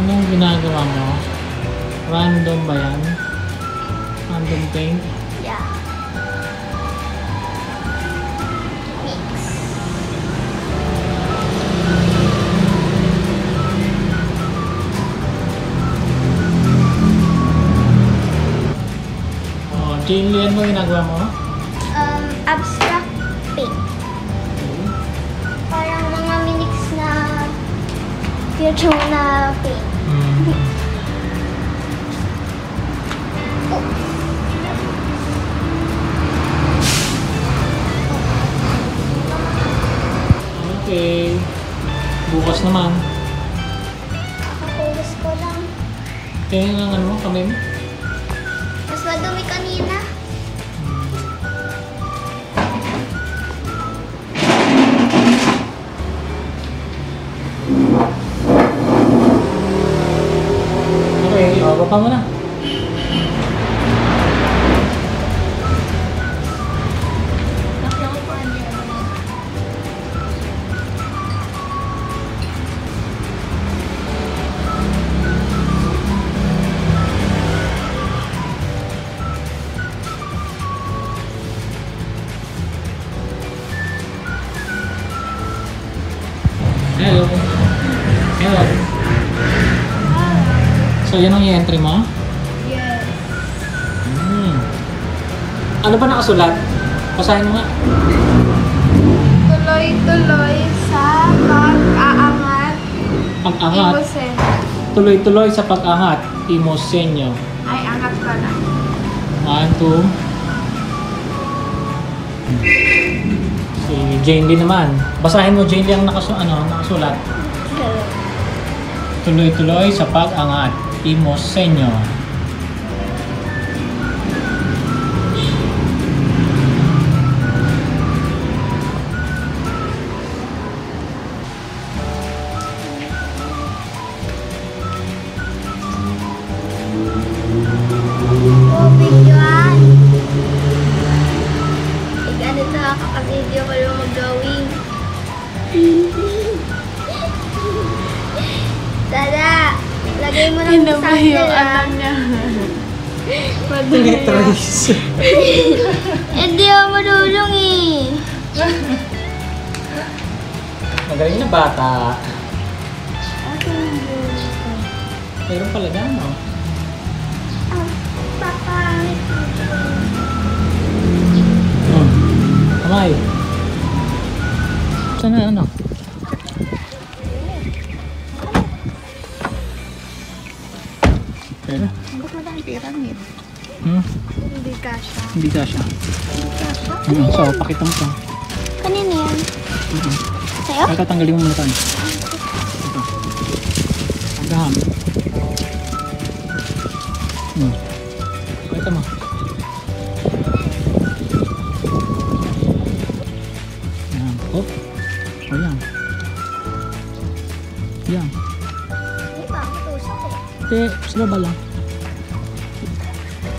Anong ginagawa mo? Random ba yan? Random paint? Yeah. Mix. Oh, Jane Lee, ano ginagawa mo? Abstract paint. Parang mga minix na future na paint. Okay. Bukas naman. Nakapulis ko lang. Kaya nga ano mo, kamay mo? Mas madumi kanina. Okay, baba mo na. Hello. Hello. So, yan ang i-entry mo? Yes. Ano ba nakasulat? Basahin mo nga. Tuloy-tuloy sa pag-aangat. Pag-angat. Imusen. Tuloy-tuloy sa pag-angat. Imosenyo. Ay, angat pala. 1, 2. Si Jane Lee naman. Basahin mo, Jane Lee, ang nakasulat. Tuloy-tuloy sa pag-angat. Imosenyo. Videoan. Ganito ako ka-video ko yung mag-drawing. Dada, lagay mo ng sample ah. Trace. Hindi ako marunong eh. Magaling na bata. Meron pala dyan, no? Papangit. Kamay. Saan na ano? Pero? Ba't mo lang pyramid? Hindi kasha. Hindi ka siya. Hindi kasha? So, pakita mo to. Kanina yan? Sa'yo? Ay, tatanggalin mo muna tayo. Ito. Agaham. Pakita mo. Yan. Oh. Oh, yan. Yan. Hindi pa ako tusok eh. Hindi, sila ba lang?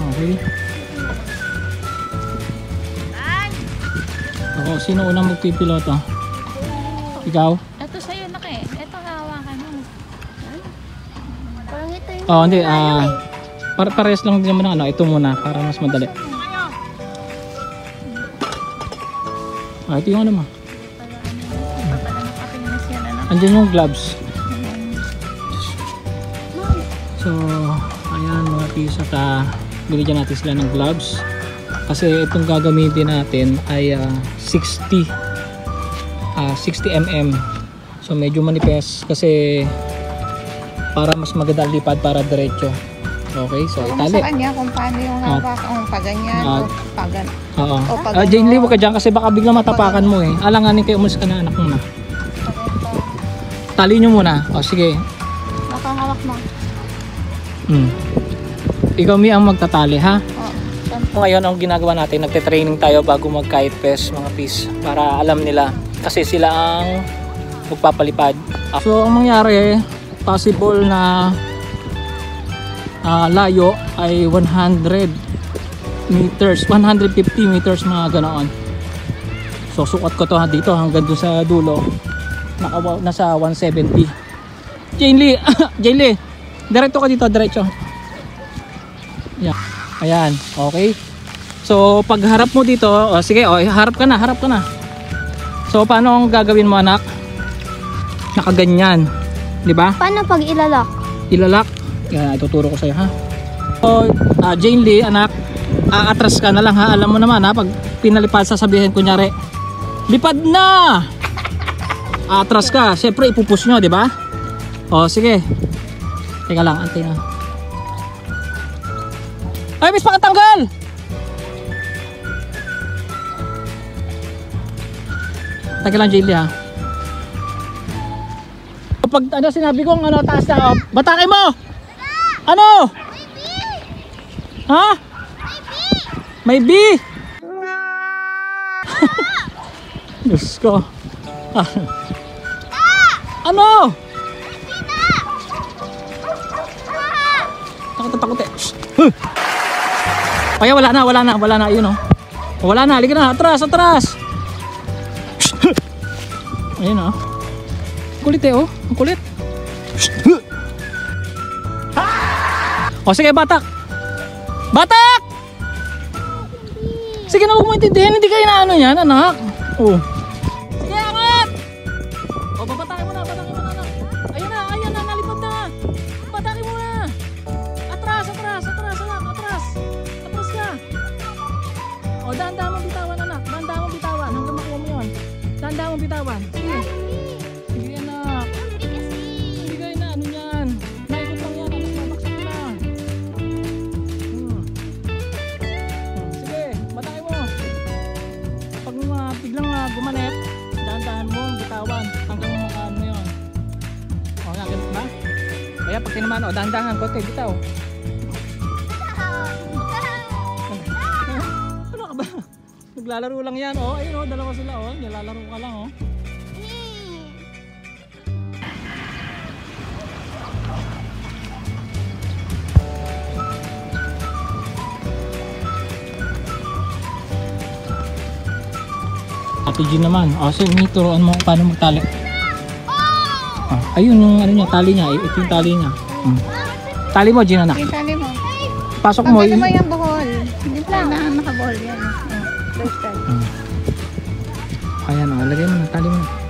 Okay. Oo, sino unang magpipiloto? Ikaw? Ito sa'yo na eh. Ito hawakan mo. Parang ito yung Oh, hindi. tayo eh. Parehas lang din naman ano. Ito muna para mas madali. Ito yung ano mo. Andiyan yung gloves. So, ayan mga pisa ka. Binigyan natin sila ng gloves. Kasi itong gagamitin natin ay 60 mm. So medyo manipes kasi para mas maganda lipad para diretso. Okay, so itali. Sa kanya kung paano yung hawak, pag ganyan o pag Oo. o pag Jane Lee, huwag ka dyan kasi baka bigla matapakan mo eh. Alanganin kayo, umalis ka na, anak mo na. Tali nyo muna. O sige. nakahawak mo. Ikaw Mi ang magtatali ha. O, Ngayon ang ginagawa natin, nagte-training tayo bago mag-kite fest mga pis para alam nila kasi sila ang magpapalipad. So ang mangyari, possible na layo ay 100 meters, 150 meters mga ganoon. So sukat ko to dito hanggang doon sa dulo. Nasa 170. Jane Lee, Jane Lee, Diretso ka dito, diretso. Yan. Ayan, okay. So, pag harap mo dito, sige, harap ka na. So, paano ang gagawin mo, anak? Nakaganyan. Di ba? Paano pag ilalak? Ilalak. Yan, ituturo ko sa'yo, ha? So, Jane Lee, anak, aatras ka na lang, ha? Alam mo naman, ha? Pag pinalipad, sasabihin, kunyari, lipad na! Aatras ka. Siyempre, ipupush nyo, di ba? O, sige. Teka lang, antay na. Ay, miss, pakatanggal! Teka lang, Jane Lee, ha? Pag ano sinabi kong ano taas na, batake mo. Ano? Ha? May B. Diyos ko. Ano? Takot eh. Ay, wala na, yun oh. Wala na, halika na, atras. Ayun oh. Kulit eh oh, ang kulit. O sige, batak. Sige na, huwag mo intindihan, hindi kayo na ano yan, anak. Oh. Sige, angat. O, babatakin mo na, anak. Ayun na, nalipad na. Batakin mo na. Atras, anak, atras. Atras ka. O, dahan-dahan mong bitawan, anak. Dahan-dahan mong bitawan, hanggang makuha mo yun. Dahan-dahan mong bitawan. Sige. Gumanet, dahan-dahan mo, bitawan hanggang makaano mo yun. O nga, ganun ba? Kaya pag tinaman, dahan-dahan, konti, bitaw. Ano ka ba? Naglalaro lang yan, ayun dalawa sila, nilalaro ka lang, Ate Jean naman. Sige, turuan mo paano magtali. Ayun yung ano niya, tali niya. Ito yung tali niya. Tali mo, Jean, anak. Yung tali mo. Pasok mo. Pagkano mo yung buhol? Hindi pa na nakabuhol yan. Ayan, lagay mo na, tali mo.